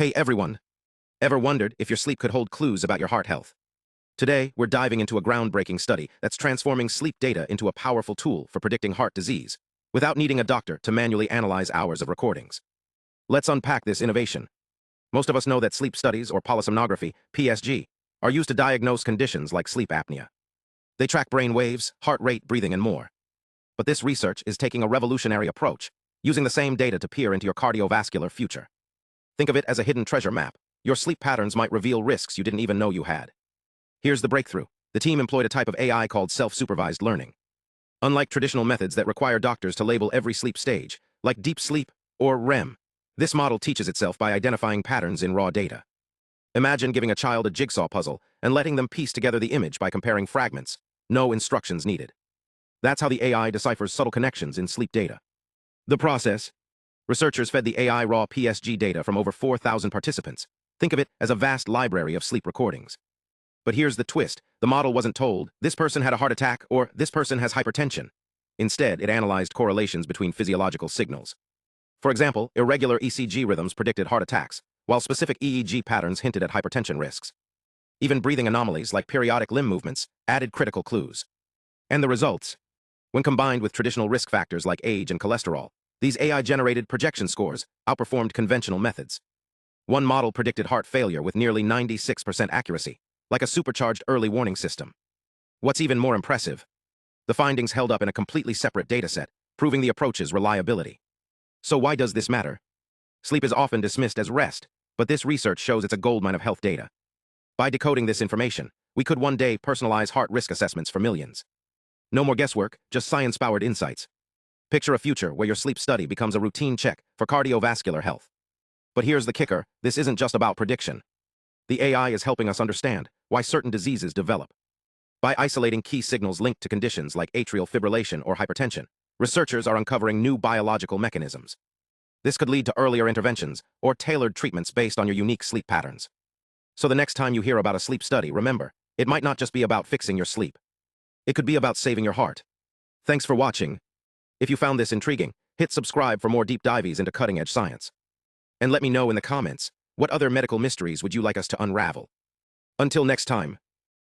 Hey everyone, ever wondered if your sleep could hold clues about your heart health? Today, we're diving into a groundbreaking study that's transforming sleep data into a powerful tool for predicting heart disease, without needing a doctor to manually analyze hours of recordings. Let's unpack this innovation. Most of us know that sleep studies, or polysomnography, PSG, are used to diagnose conditions like sleep apnea. They track brain waves, heart rate, breathing, and more. But this research is taking a revolutionary approach, using the same data to peer into your cardiovascular future. Think of it as a hidden treasure map. Your sleep patterns might reveal risks you didn't even know you had. Here's the breakthrough. The team employed a type of AI called self-supervised learning. Unlike traditional methods that require doctors to label every sleep stage, like deep sleep or REM, this model teaches itself by identifying patterns in raw data. Imagine giving a child a jigsaw puzzle and letting them piece together the image by comparing fragments. No instructions needed. That's how the AI deciphers subtle connections in sleep data. The process: researchers fed the AI raw PSG data from over 4,000 participants. Think of it as a vast library of sleep recordings. But here's the twist. The model wasn't told, this person had a heart attack or this person has hypertension. Instead, it analyzed correlations between physiological signals. For example, irregular ECG rhythms predicted heart attacks, while specific EEG patterns hinted at hypertension risks. Even breathing anomalies like periodic limb movements added critical clues. And the results? When combined with traditional risk factors like age and cholesterol, these AI-generated projection scores outperformed conventional methods. One model predicted heart failure with nearly 96% accuracy, like a supercharged early warning system. What's even more impressive? The findings held up in a completely separate dataset, proving the approach's reliability. So why does this matter? Sleep is often dismissed as rest, but this research shows it's a goldmine of health data. By decoding this information, we could one day personalize heart risk assessments for millions. No more guesswork, just science-powered insights. Picture a future where your sleep study becomes a routine check for cardiovascular health. But here's the kicker, this isn't just about prediction. The AI is helping us understand why certain diseases develop. By isolating key signals linked to conditions like atrial fibrillation or hypertension, researchers are uncovering new biological mechanisms. This could lead to earlier interventions or tailored treatments based on your unique sleep patterns. So the next time you hear about a sleep study, remember, it might not just be about fixing your sleep. It could be about saving your heart. Thanks for watching. If you found this intriguing, hit subscribe for more deep dives into cutting-edge science. And let me know in the comments, what other medical mysteries would you like us to unravel? Until next time.